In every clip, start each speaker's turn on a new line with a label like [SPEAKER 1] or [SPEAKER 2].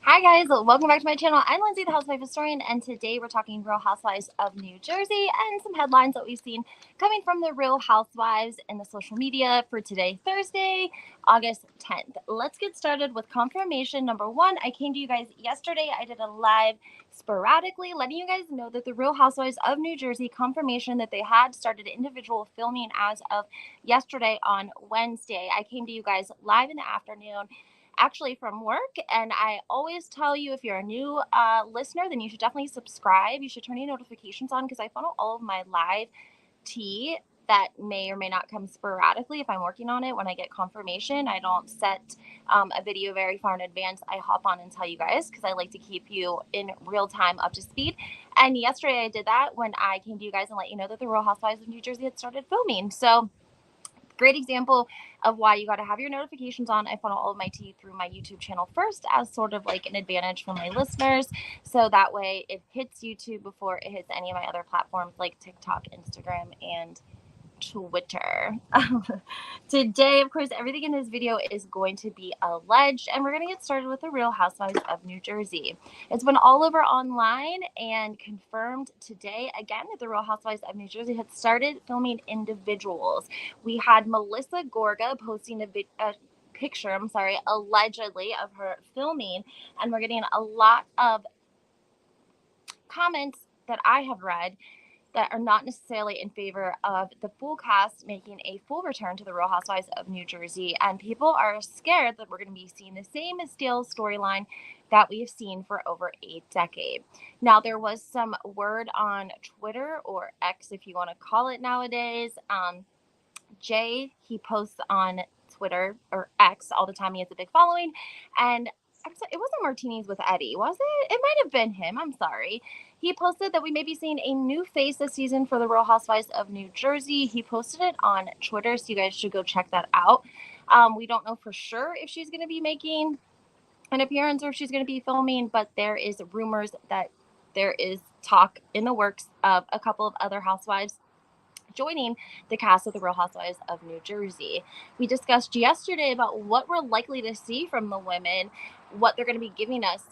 [SPEAKER 1] Hi guys, welcome back to my channel. I'm Lindsay, the Housewife Historian, and today we're talking Real Housewives of New Jersey and some headlines that we've seen coming from the Real Housewives in the social media for today, Thursday, August 10th. Let's get started with confirmation number one. I came to you guys yesterday. I did a live sporadically letting you guys know that the Real Housewives of New Jersey confirmation that they had started individual filming as of yesterday on Wednesday. I came to you guys live in the afternoon actually from work, and I always tell you, if you're a new listener, then you should definitely subscribe. You should turn your notifications on, because I funnel all of my live tea that may or may not come sporadically if I'm working on it. When I get confirmation, I don't set a video very far in advance. I hop on and tell you guys, because I like to keep you in real time up to speed. And yesterday I did that when I came to you guys and let you know that the Real Housewives of New Jersey had started filming. So great example of why you got to have your notifications on. I funnel all of my tea through my YouTube channel first as sort of like an advantage for my listeners. So that way it hits YouTube before it hits any of my other platforms like TikTok, Instagram, and Twitter. Today, of course, everything in this video is going to be alleged, and we're going to get started with the Real Housewives of New Jersey. It's been all over online and confirmed today again that the Real Housewives of New Jersey had started filming individuals. We had Melissa Gorga posting a picture, allegedly, of her filming, and we're getting a lot of comments that I have read that are not necessarily in favor of the full cast making a full return to the Real Housewives of New Jersey. And people are scared that we're going to be seeing the same stale storyline that we've seen for over a decade. Now, there was some word on Twitter, or X if you want to call it nowadays. Jay, he posts on Twitter, or X, all the time. He has a big following. And it wasn't Martinis with Eddie, was it? It might have been him. I'm sorry. He posted that we may be seeing a new face this season for the Real Housewives of New Jersey. He posted it on Twitter, so you guys should go check that out. We don't know for sure if she's going to be making an appearance or if she's going to be filming, but there is rumors that there is talk in the works of a couple of other housewives joining the cast of the Real Housewives of New Jersey. We discussed yesterday about what we're likely to see from the women, what they're going to be giving us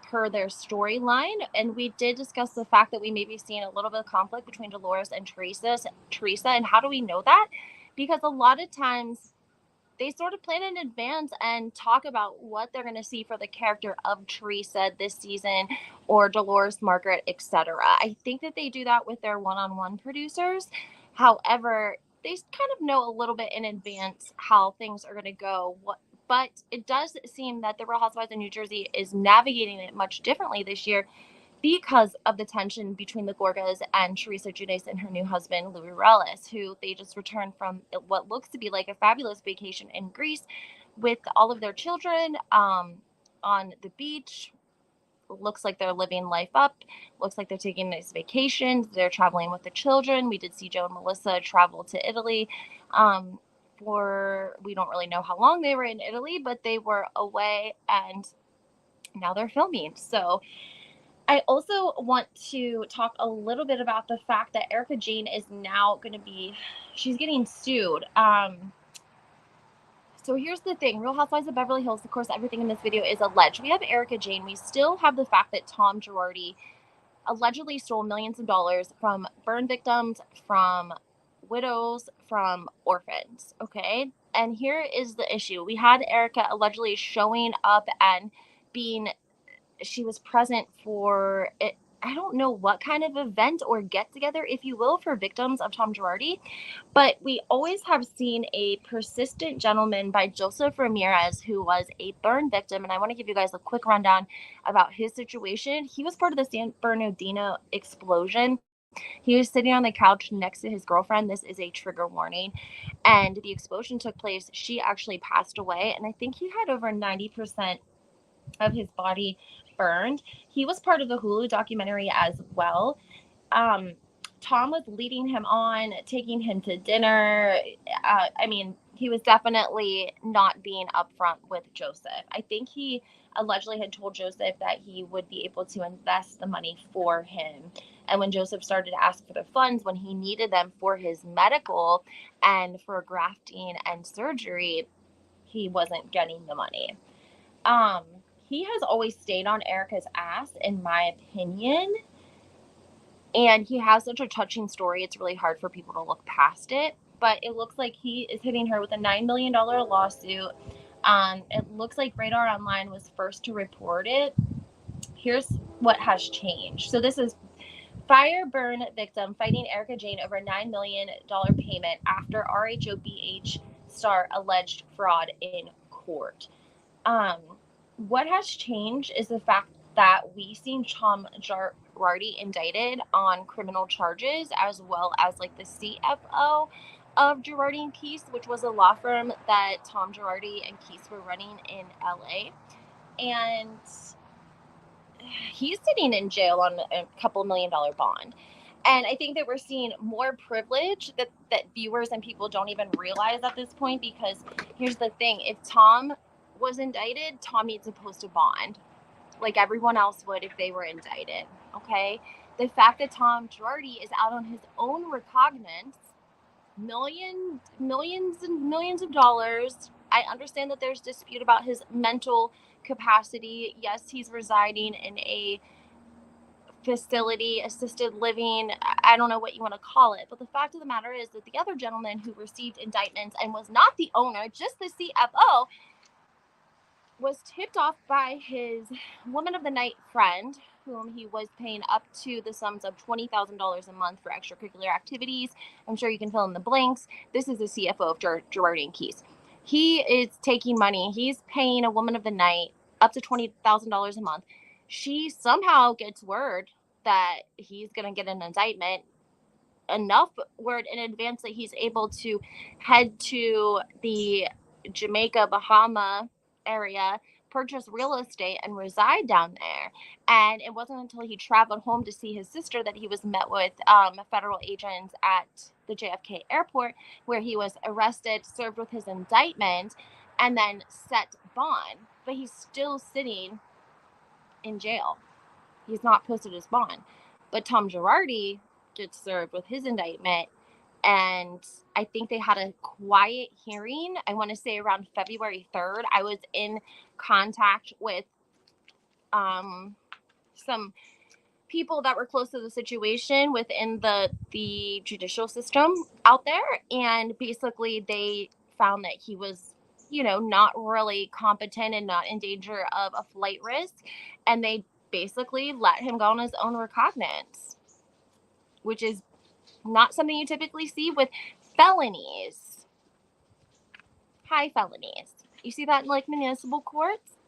[SPEAKER 1] per their storyline, and we did discuss the fact that we may be seeing a little bit of conflict between Dolores and Teresa. And how do we know that? Because a lot of times they sort of plan in advance and talk about what they're going to see for the character of Teresa this season, or Dolores, Margaret, etc. I think that they do that with their one-on-one producers. However, they kind of know a little bit in advance how things are going to go. But it does seem that the Real Housewives of New Jersey is navigating it much differently this year because of the tension between the Gorgas and Teresa Giudice and her new husband, Louis Relis, who they just returned from what looks to be like a fabulous vacation in Greece with all of their children on the beach. Looks like they're living life up. Looks like they're taking nice vacations. They're traveling with the children. We did see Joe and Melissa travel to Italy we don't really know how long they were in Italy, but they were away and now they're filming. So I also want to talk a little bit about the fact that Erika Jayne is now she's getting sued. So here's the thing. Real Housewives of Beverly Hills, of course, everything in this video is alleged. We have Erika Jayne. We still have the fact that Tom Girardi allegedly stole millions of dollars from burn victims, from widows, from orphans, okay? And here is the issue. We had Erika allegedly showing up and she was present for it. I don't know what kind of event or get together, if you will, for victims of Tom Girardi, but we always have seen a persistent gentleman by Joseph Ramirez who was a burn victim. And I want to give you guys a quick rundown about his situation. He was part of the San Bernardino explosion. He was sitting on the couch next to his girlfriend. This is a trigger warning. And the explosion took place. She actually passed away. And I think he had over 90% of his body burned. He was part of the Hulu documentary as well. Tom was leading him on, taking him to dinner. He was definitely not being upfront with Joseph. I think he allegedly had told Joseph that he would be able to invest the money for him. And when Joseph started to ask for the funds, when he needed them for his medical and for grafting and surgery, he wasn't getting the money. he has always stayed on Erika's ass, in my opinion. And he has such a touching story. It's really hard for people to look past it. But it looks like he is hitting her with a $9 million lawsuit. It looks like Radar Online was first to report it. Here's what has changed. So this is fire burn victim fighting Erika Jayne over a $9 million payment after RHOBH star alleged fraud in court. What has changed is the fact that we've seen Tom Girardi indicted on criminal charges, as well as like the CFO of Girardi and Keese, which was a law firm that Tom Girardi and Keese were running in LA. And he's sitting in jail on a couple $1 million bond. And I think that we're seeing more privilege that viewers and people don't even realize at this point, because here's the thing. If Tom was indicted, Tom needs to post a bond like everyone else would if they were indicted, okay? The fact that Tom Girardi is out on his own recognizance, millions and millions of dollars. I understand that there's dispute about his mental capacity. Yes, he's residing in a facility, assisted living, I don't know what you want to call it, but the fact of the matter is that the other gentleman who received indictments and was not the owner, just the CFO, was tipped off by his woman of the night friend, whom he was paying up to the sums of $20,000 a month for extracurricular activities. I'm sure you can fill in the blanks. This is the CFO of Girardi and Keese. He is taking money. He's paying a woman of the night up to $20,000 a month. She somehow gets word that he's going to get an indictment, enough word in advance that he's able to head to the Jamaica, Bahama area, purchase real estate, and reside down there. And it wasn't until he traveled home to see his sister that he was met with federal agents at the JFK airport, where he was arrested, served with his indictment, and then set bond. But he's still sitting in jail. He's not posted his bond. But Tom Girardi gets served with his indictment, and I think they had a quiet hearing. I want to say around February 3rd. I was in contact with some people that were close to the situation within the judicial system out there, and basically they found that he was, not really competent and not in danger of a flight risk, and they basically let him go on his own recognizance, which is not something you typically see with felonies, high felonies. You see that in like municipal courts.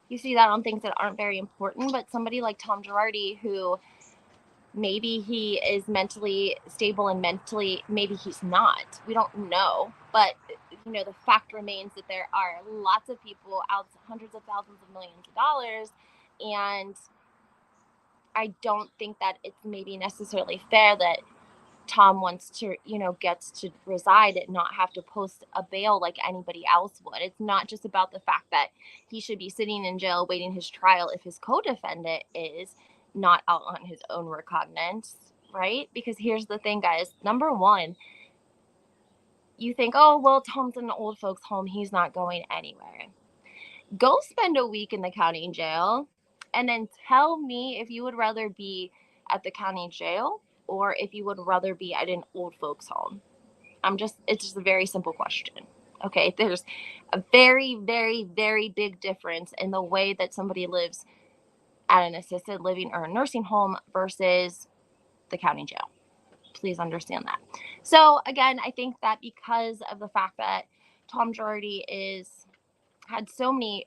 [SPEAKER 1] You see that on things that aren't very important, but somebody like Tom Girardi, who maybe he is mentally stable and maybe he's not. We don't know. But, the fact remains that there are lots of people out, hundreds of thousands of millions of dollars, and I don't think that it's maybe necessarily fair that Tom wants to, gets to reside and not have to post a bail like anybody else would. It's not just about the fact that he should be sitting in jail waiting his trial if his co-defendant is not out on his own recognizance, right? Because here's the thing, guys. Number one, you think, oh, well, Tom's in an old folks' home. He's not going anywhere. Go spend a week in the county jail and then tell me if you would rather be at the county jail or if you would rather be at an old folks home. It's just a very simple question. Okay, there's a very, very, very big difference in the way that somebody lives at an assisted living or a nursing home versus the county jail. Please understand that. So again, I think that because of the fact that Tom Girardi had so many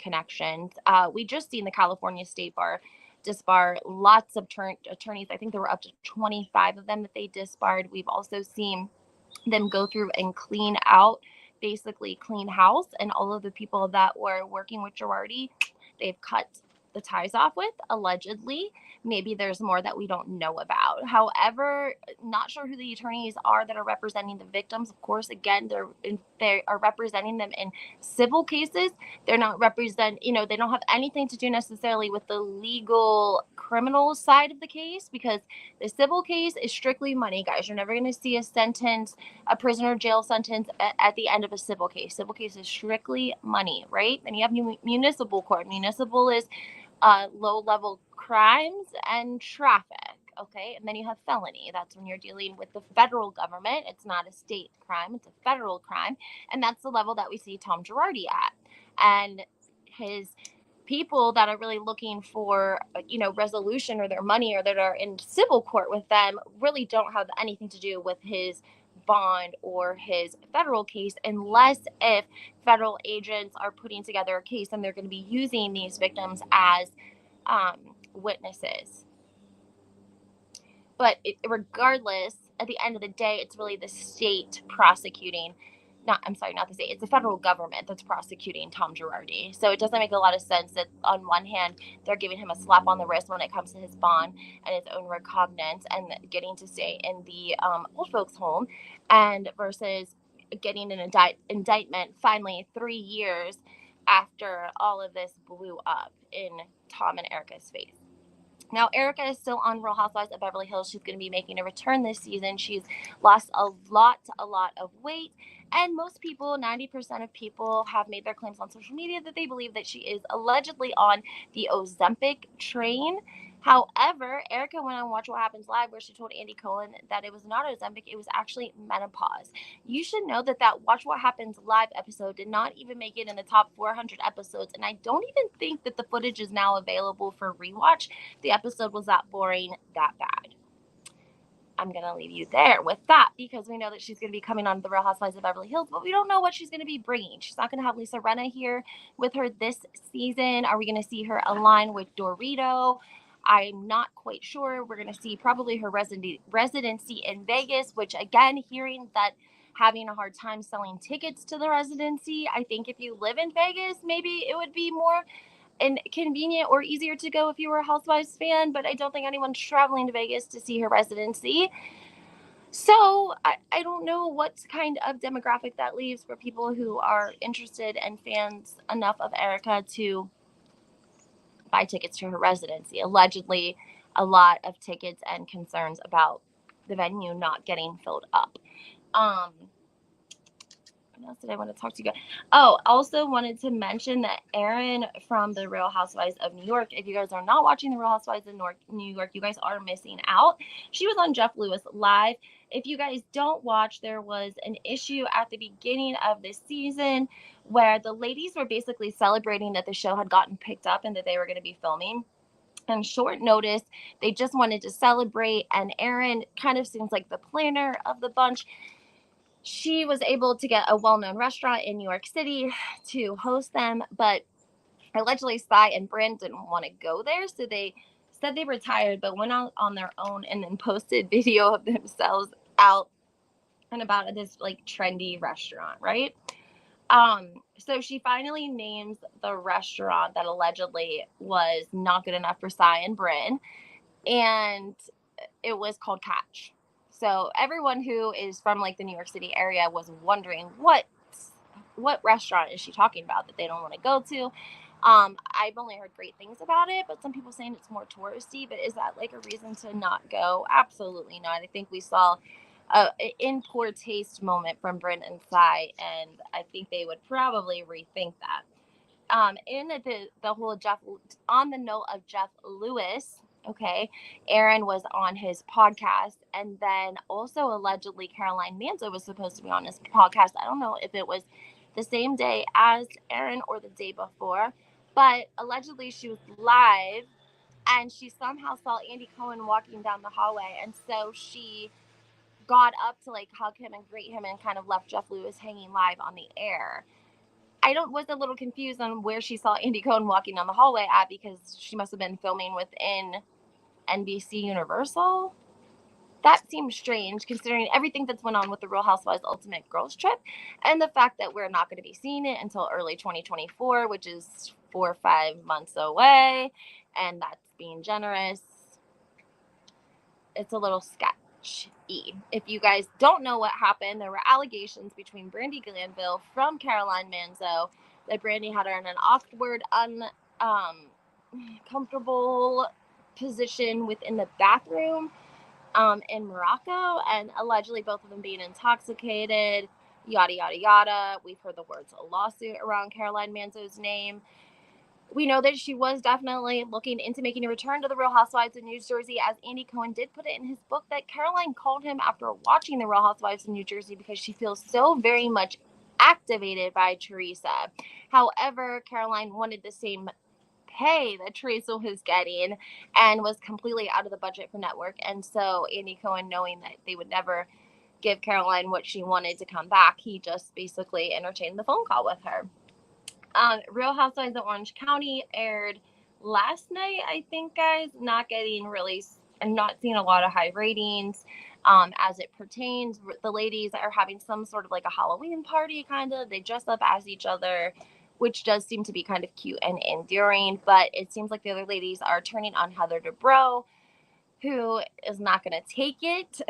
[SPEAKER 1] connections, we just seen the California State Bar disbar lots of attorneys. I think there were up to 25 of them that they disbarred. We've also seen them go through and clean house, and all of the people that were working with Girardi, they've cut the ties off with, allegedly. Maybe there's more that we don't know about. However, not sure who the attorneys are that are representing the victims. Of course, again, they are representing them in civil cases. They're not they don't have anything to do necessarily with the legal criminal side of the case, because the civil case is strictly money, guys. You're never going to see a prisoner jail sentence at the end of a civil case. Civil case is strictly money, right? Then you have municipal court. Municipal is low-level crimes and traffic, okay? And then you have felony. That's when you're dealing with the federal government. It's not a state crime, it's a federal crime. And that's the level that we see Tom Girardi at. And his people that are really looking for, resolution or their money, or that are in civil court with them, really don't have anything to do with his bond or his federal case, unless if federal agents are putting together a case and they're going to be using these victims as witnesses. But regardless, at the end of the day, it's really the state prosecuting. Not the state. It's the federal government that's prosecuting Tom Girardi. So it doesn't make a lot of sense that on one hand, they're giving him a slap on the wrist when it comes to his bond and his own recognizance and getting to stay in the old folks home, and versus getting an indictment finally 3 years after all of this blew up in Tom and Erika's face. Now, Erika is still on Real Housewives of Beverly Hills. She's going to be making a return this season. She's lost a lot of weight. And most people, 90% of people, have made their claims on social media that they believe that she is allegedly on the Ozempic train. However, Erika went on Watch What Happens Live, where she told Andy Cohen that it was not Ozempic, it was actually menopause. You should know that Watch What Happens Live episode did not even make it in the top 400 episodes, and I don't even think that the footage is now available for rewatch. The episode was that boring, that bad. I'm going to leave you there with that, because we know that she's going to be coming on the Real Housewives of Beverly Hills, but we don't know what she's going to be bringing. She's not going to have Lisa Rinna here with her this season. Are we going to see her align with Dorito? I'm not quite sure. We're going to see probably her residency in Vegas, which, again, hearing that having a hard time selling tickets to the residency. I think if you live in Vegas, maybe it would be more convenient or easier to go if you were a Housewives fan, but I don't think anyone's traveling to Vegas to see her residency. So I don't know what kind of demographic that leaves for people who are interested and fans enough of Erika to buy tickets to her residency. Allegedly, a lot of tickets and concerns about the venue not getting filled up. What else did I want to talk to you guys? Oh, also wanted to mention that Erin from the Real Housewives of New York, if you guys are not watching the Real Housewives of New York, you guys are missing out. She was on Jeff Lewis Live. If you guys don't watch, there was an issue at the beginning of this season where the ladies were basically celebrating that the show had gotten picked up and that they were going to be filming. On short notice, they just wanted to celebrate, and Erin kind of seems like the planner of the bunch. She was able to get a well-known restaurant in New York City to host them, but allegedly Sai and Brynn didn't want to go there, so they said they retired, but went out on their own and then posted video of themselves out and about this like trendy restaurant, right? So she finally names the restaurant that allegedly was not good enough for Sai and Brynn, and it was called Catch. So everyone who is from like the New York City area was wondering what restaurant is she talking about that they don't want to go to. I've only heard great things about it, but some people saying it's more touristy. But is that like a reason to not go? Absolutely not. I think we saw an in poor taste moment from Brynn and Sai, and I think they would probably rethink that. In the whole on the note of Jeff Lewis, okay, Erin was on his podcast, and then also allegedly Caroline Manzo was supposed to be on his podcast. I don't know if it was the same day as Erin or the day before, but allegedly she was live, and she somehow saw Andy Cohen walking down the hallway, and so she got up to like hug him and greet him and kind of left Jeff Lewis hanging live on the air. Was a little confused on where she saw Andy Cohen walking down the hallway at, because she must have been filming within NBC Universal. That seems strange considering everything that's went on with the Real Housewives Ultimate Girls Trip, and the fact that we're not going to be seeing it until early 2024, which is 4 or 5 months away, and that's being generous. It's a little sketchy. If you guys don't know what happened, there were allegations between Brandy Glanville from Caroline Manzo that Brandy had her in an awkward, uncomfortable position within the bathroom in Morocco, and allegedly both of them being intoxicated, yada, yada, yada. We've heard the words a lawsuit around Caroline Manzo's name. We know that she was definitely looking into making a return to the Real Housewives of New Jersey, as Andy Cohen did put it in his book that Caroline called him after watching the Real Housewives of New Jersey because she feels so very much activated by Teresa. However, Caroline wanted the same pay that Teresa was getting and was completely out of the budget for network. And so Andy Cohen, knowing that they would never give Caroline what she wanted to come back, he just basically entertained the phone call with her. Real Housewives of Orange County aired last night, I think, guys. Not getting really, and not seeing a lot of high ratings as it pertains. The ladies are having some sort of like a Halloween party, kind of. They dress up as each other, which does seem to be kind of cute and endearing. But it seems like the other ladies are turning on Heather Dubrow, who is not going to take it.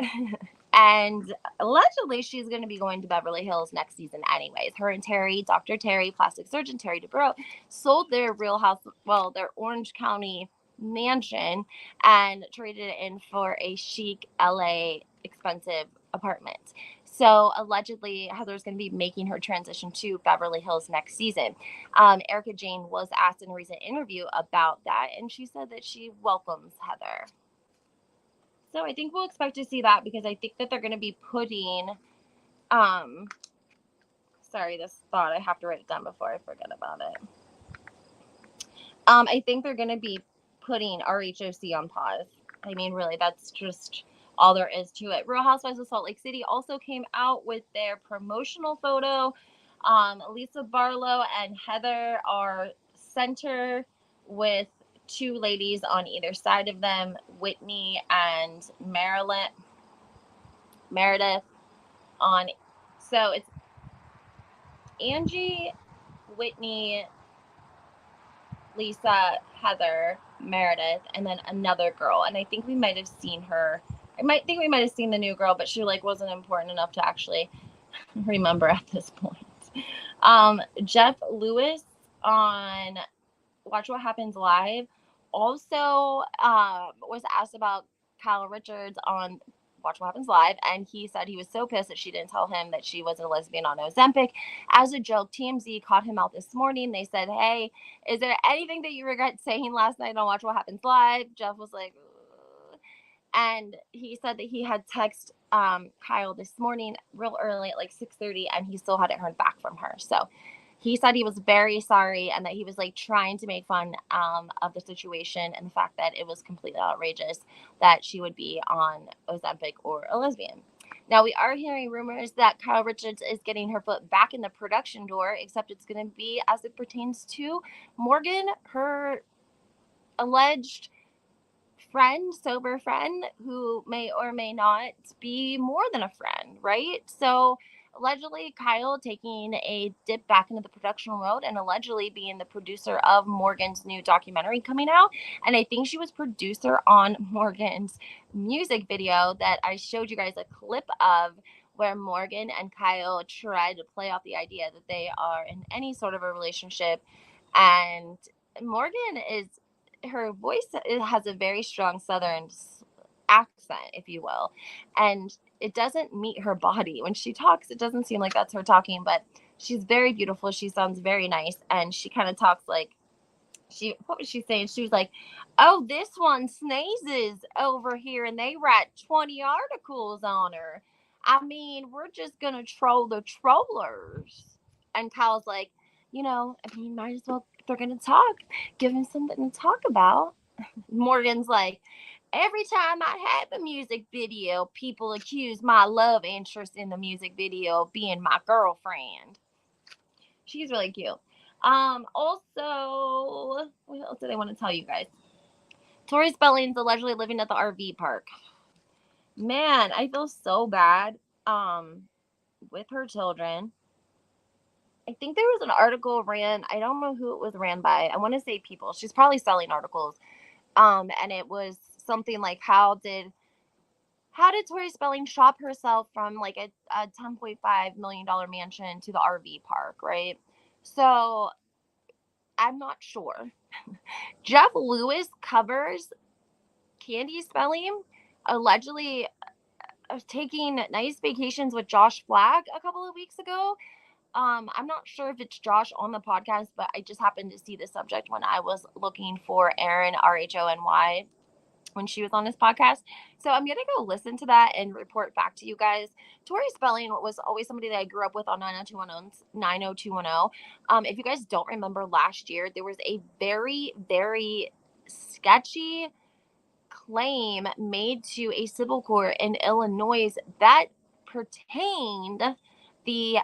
[SPEAKER 1] And allegedly, she's going to be going to Beverly Hills next season anyways. Her and Terry, Dr. Terry, plastic surgeon Terry Dubrow, sold their their Orange County mansion and traded it in for a chic LA expensive apartment. So allegedly, Heather's going to be making her transition to Beverly Hills next season. Erika Jayne was asked in a recent interview about that, and she said that she welcomes Heather. So I think we'll expect to see that, because I think that they're going to be putting, sorry, this thought, I have to write it down before I forget about it. I think they're going to be putting RHOC on pause. I mean, really, that's just all there is to it. Real Housewives of Salt Lake City also came out with their promotional photo. Lisa Barlow and Heather are center with 2 ladies on either side of them, Whitney and Meredith on. So it's Angie, Whitney, Lisa, Heather, Meredith, and then another girl. And I think we might have seen her. We might have seen the new girl, but she wasn't important enough to actually remember at this point. Jeff Lewis on Watch What Happens Live also was asked about Kyle Richards on Watch What Happens Live, and he said he was so pissed that she didn't tell him that she was a lesbian on Ozempic. As a joke, TMZ caught him out this morning. They said, hey, is there anything that you regret saying last night on Watch What Happens Live? Jeff was like, ugh. And he said that he had texted Kyle this morning real early at 6:30, and he still hadn't heard back from her. So he said he was very sorry, and that he was trying to make fun of the situation and the fact that it was completely outrageous that she would be on Ozempic or a lesbian. Now, we are hearing rumors that Kyle Richards is getting her foot back in the production door, except it's going to be as it pertains to Morgan, her alleged sober friend, who may or may not be more than a friend, right? So allegedly Kyle taking a dip back into the production world, and allegedly being the producer of Morgan's new documentary coming out. And I think she was producer on Morgan's music video that I showed you guys a clip of, where Morgan and Kyle tried to play off the idea that they are in any sort of a relationship. And Morgan her voice has a very strong Southern accent, if you will, and it doesn't meet her body. When she talks, it doesn't seem like that's her talking, but she's very beautiful. She sounds very nice, and she kind of talks like what was she saying? She was like, oh, this one sneezes over here and they write 20 articles on her. I mean, we're just gonna troll the trollers. And Kyle's like, might as well, if they're gonna talk, give him something to talk about. Morgan's like, every time I have a music video, people accuse my love interest in the music video of being my girlfriend. She's really cute. Also, what else did I want to tell you guys? Tori Spelling's allegedly living at the RV park. Man, I feel so bad with her children. I think there was an article ran. I don't know who it was ran by. I want to say People. She's probably selling articles. And it was something like how did Tori Spelling shop herself from like a $10.5 million mansion to the RV park, right? So I'm not sure. Jeff Lewis covers Candy Spelling allegedly taking nice vacations with Josh Flagg a couple of weeks ago. I'm not sure if it's Josh on the podcast, but I just happened to see the subject when I was looking for Erin, RHONY, when she was on this podcast. So I'm going to go listen to that and report back to you guys. Tori Spelling was always somebody that I grew up with on 90210. If you guys don't remember last year, there was a very, very sketchy claim made to a civil court in Illinois that pertained the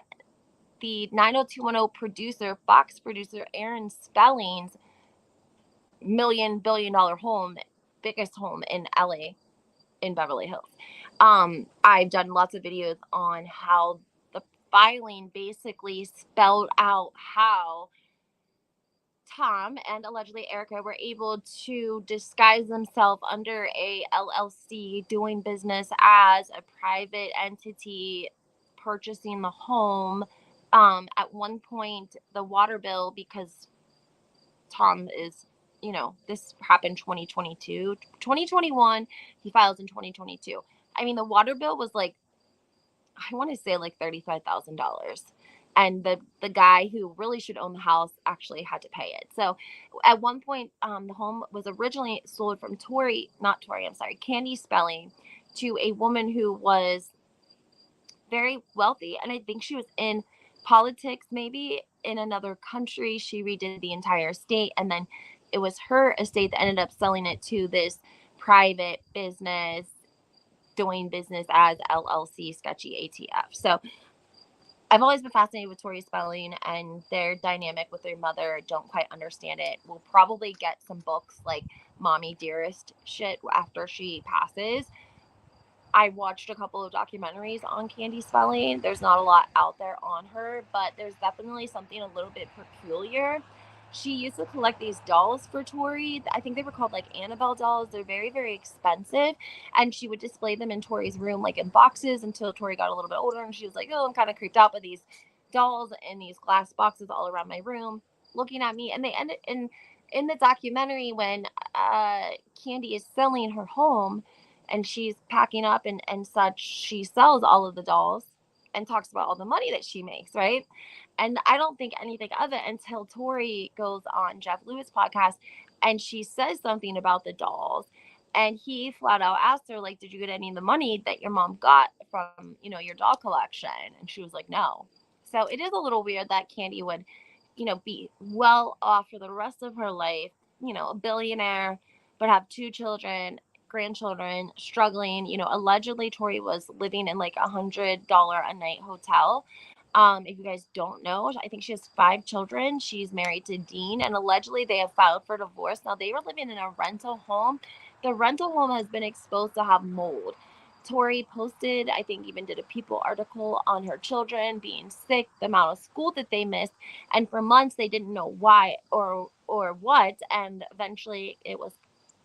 [SPEAKER 1] the 90210 producer, Fox producer Aaron Spelling's $1 billion home, biggest home in LA, in Beverly Hills. I've done lots of videos on how the filing basically spelled out how Tom and allegedly Erika were able to disguise themselves under a LLC, doing business as a private entity, purchasing the home. At one point, the water bill, because Tom is, this happened 2022, 2021. He files in 2022. I mean, the water bill was like, I want to say like $35,000. And the guy who really should own the house actually had to pay it. So at one point, the home was originally sold from Candy Spelling, to a woman who was very wealthy. And I think she was in politics, maybe in another country. She redid the entire estate. And then it was her estate that ended up selling it to this private business, doing business as LLC, sketchy ATF. So I've always been fascinated with Tori Spelling and their dynamic with their mother. Don't quite understand it. We'll probably get some books like Mommy Dearest shit after she passes. I watched a couple of documentaries on Candy Spelling. There's not a lot out there on her, but there's definitely something a little bit peculiar. She used to collect these dolls for Tori. I think they were called like Annabelle dolls. They're very, very expensive. And she would display them in Tori's room, like in boxes, until Tori got a little bit older. And she was like, oh, I'm kind of creeped out by these dolls in these glass boxes all around my room looking at me. And they ended in the documentary when Candy is selling her home and she's packing up and such, she sells all of the dolls and talks about all the money that she makes, right? And I don't think anything of it until Tori goes on Jeff Lewis' podcast and she says something about the dolls. And he flat out asked her, like, did you get any of the money that your mom got from, your doll collection? And she was like, no. So it is a little weird that Candy would, be well off for the rest of her life, a billionaire, but have two children, grandchildren, struggling. Allegedly Tori was living in like $100 a night hotel. If you guys don't know, I think she has 5 children. She's married to Dean, and allegedly they have filed for divorce. Now, they were living in a rental home. The rental home has been exposed to have mold. Tori posted, I think even did a People article on her children being sick, the amount of school that they missed, and for months they didn't know why or what, and eventually it was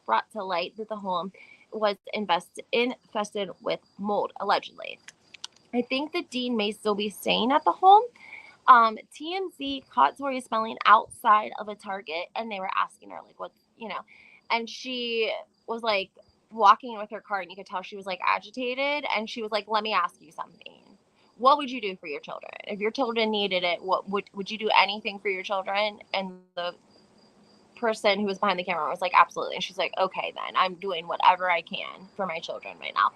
[SPEAKER 1] brought to light that the home was infested with mold, allegedly. I think the Dean may still be staying at the home. TMZ caught Tori Spelling outside of a Target, and they were asking her, like, and she was like walking with her cart, and you could tell she was like agitated, and she was like, let me ask you something. What would you do for your children? If your children needed it, what would you do anything for your children? And the person who was behind the camera was like, absolutely. And she's like, okay, then I'm doing whatever I can for my children right now.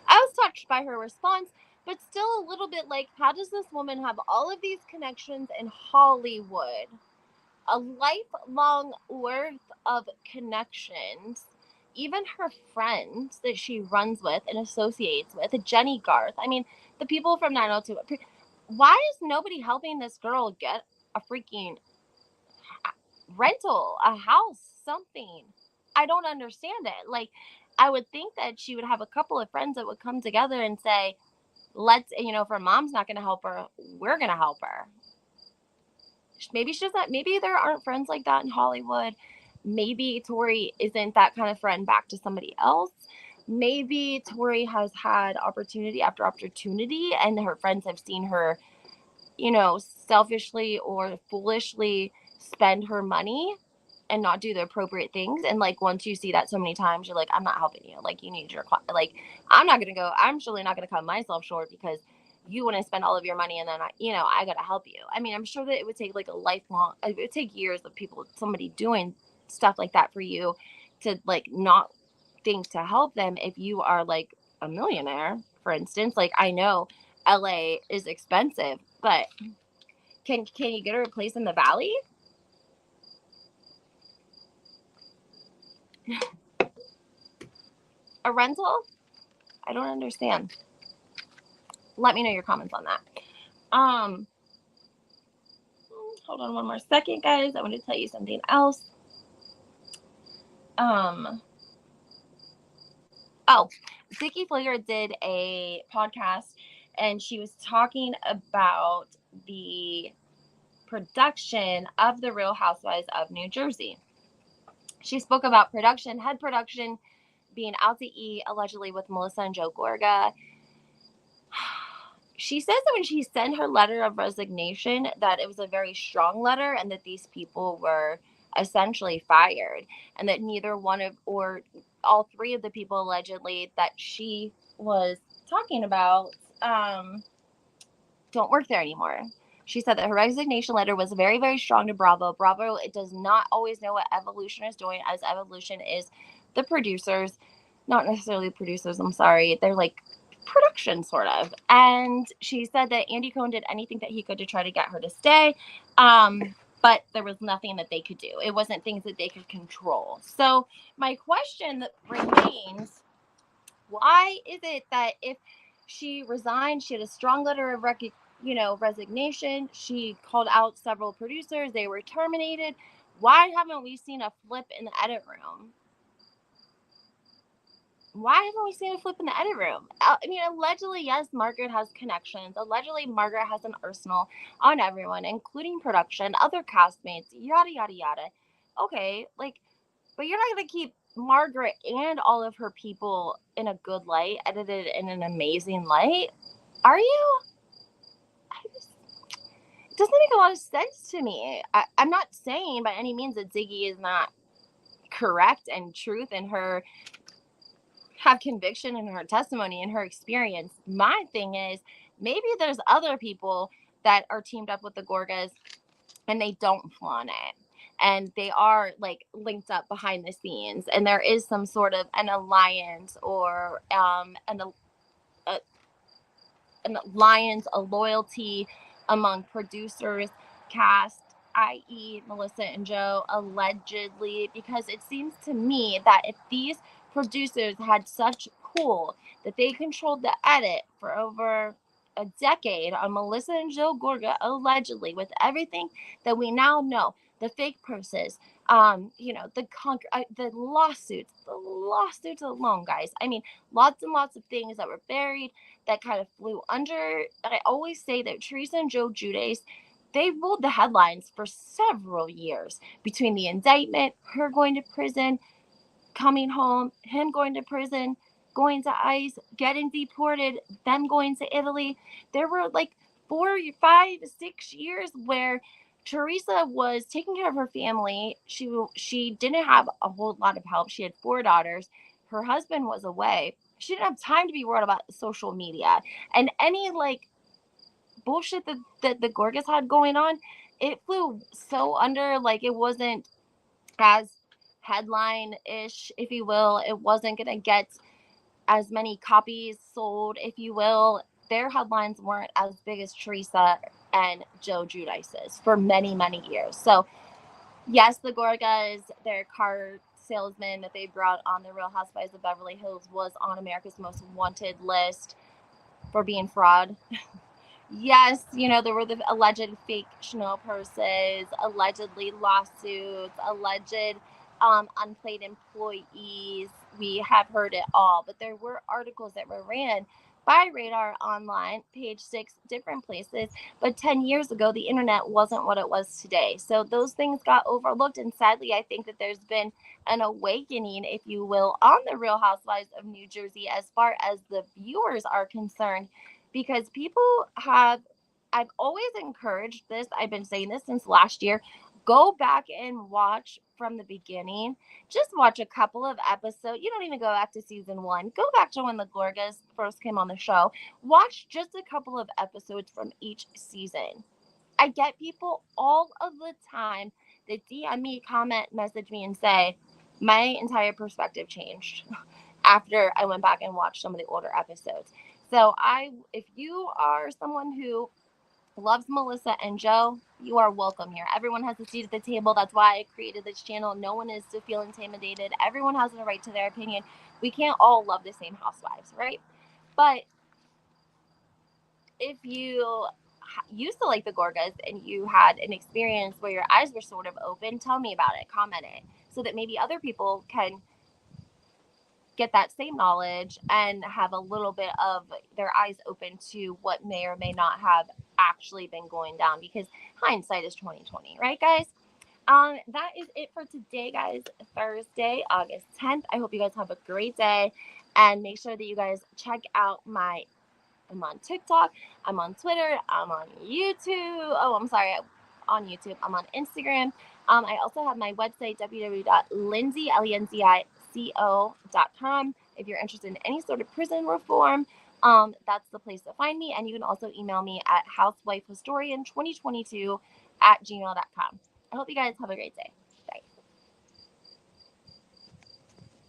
[SPEAKER 1] I was touched by her response, but still a little bit like, how does this woman have all of these connections in Hollywood, a lifelong worth of connections, even her friends that she runs with and associates with, Jenny Garth, I mean, the people from 902, why is nobody helping this girl get a freaking rental, a house, something? I don't understand it. Like, I would think that she would have a couple of friends that would come together and say, let's, if her mom's not going to help her, we're going to help her. Maybe she doesn't, maybe there aren't friends like that in Hollywood. Maybe Tori isn't that kind of friend back to somebody else. Maybe Tori has had opportunity after opportunity and her friends have seen her, selfishly or foolishly spend her money and not do the appropriate things. And like, once you see that so many times, you're like, I'm not helping you. Like, you need like, I'm surely not going to cut myself short because you want to spend all of your money and then I got to help you. I mean, I'm sure that it would take like it would take years of somebody doing stuff like that for you to like not think to help them if you are like a millionaire, for instance. Like, I know LA is expensive, but can you get her a place in the valley? A rental? I don't understand. Let me know your comments on that. Hold on one more second, guys. I want to tell you something else. Vicky Flager did a podcast and she was talking about the production of The Real Housewives of New Jersey. She spoke about head production being out to eat allegedly with Melissa and Joe Gorga. She says that when she sent her letter of resignation, that it was a very strong letter and that these people were essentially fired, and that neither one of or all three of the people allegedly that she was talking about don't work there anymore. She said that her resignation letter was very, very strong to Bravo. Bravo, it does not always know what Evolution is doing, as Evolution is the producers, not necessarily producers, I'm sorry. They're like production, sort of. And she said that Andy Cohen did anything that he could to try to get her to stay. But there was nothing that they could do. It wasn't things that they could control. So my question that remains, why is it that if she resigned, she had a strong letter of resignation, she called out several producers, they were terminated, why haven't we seen a flip in the edit room? Why haven't we seen a flip in the edit room? I mean, allegedly, yes, Margaret has connections. Allegedly, Margaret has an arsenal on everyone, including production, other castmates, yada, yada, yada. Okay, like, but you're not going to keep Margaret and all of her people in a good light, edited in an amazing light. Are you? It doesn't make a lot of sense to me. I'm not saying by any means that Ziggy is not correct and truth in her have conviction in her testimony and her experience. My thing is, maybe there's other people that are teamed up with the Gorgas and they don't flaunt it. And they are like linked up behind the scenes. And there is some sort of an alliance or an alliance, a loyalty among producers, cast, i.e. Melissa and Joe, allegedly, because it seems to me that if these producers had such pull that they controlled the edit for over a decade on Melissa and Joe Gorga, allegedly, with everything that we now know, the fake purses, the lawsuits alone, guys. I mean, lots and lots of things that were buried that kind of flew under. And I always say that Teresa and Joe Giudice, they ruled the headlines for several years between the indictment, her going to prison, coming home, him going to prison, going to ICE, getting deported, them going to Italy. There were like 4, 5, 6 years where Teresa was taking care of her family. She didn't have a whole lot of help. She had 4 daughters. Her husband was away. She didn't have time to be worried about social media and any like bullshit that the Gorgas had going on. It flew so under, like it wasn't as headline-ish, if you will. It wasn't going to get as many copies sold, if you will. Their headlines weren't as big as Teresa and Joe Giudice's for many, many years. So yes, the Gorgas, their car salesman that they brought on the Real Housewives of Beverly Hills was on America's Most Wanted list for being fraud. Yes, there were the alleged fake Chanel purses, allegedly lawsuits, alleged unpaid employees. We have heard it all, but there were articles that were ran by Radar Online, Page 6, different places. But 10 years ago, the internet wasn't what it was today. So those things got overlooked. And sadly, I think that there's been an awakening, if you will, on the Real Housewives of New Jersey as far as the viewers are concerned, because people have, I've always encouraged this. I've been saying this since last year. Go back and watch from the beginning. Just watch a couple of episodes. You don't even go back to season 1. Go back to when the Gorgas first came on the show. Watch just a couple of episodes from each season. I get people all of the time that DM me, comment, message me, and say, my entire perspective changed after I went back and watched some of the older episodes. So if you are someone who loves Melissa and Joe, you are welcome here. Everyone has a seat at the table. That's why I created this channel. No one is to feel intimidated. Everyone has the right to their opinion. We can't all love the same housewives, right? But if you used to like the Gorgas and you had an experience where your eyes were sort of open, tell me about it, comment it, so that maybe other people can get that same knowledge and have a little bit of their eyes open to what may or may not have actually been going down, because hindsight is 2020, right, guys? That is it for today, guys. Thursday, August 10th. I hope you guys have a great day, and make sure that you guys check out I'm on TikTok, I'm on Twitter, I'm on YouTube. Oh, I'm sorry, on YouTube. I'm on Instagram. I also have my website, www.lindsayco.com. If you're interested in any sort of prison reform, that's the place to find me. And you can also email me at housewifehistorian2022 at gmail.com. I hope you guys have a great day.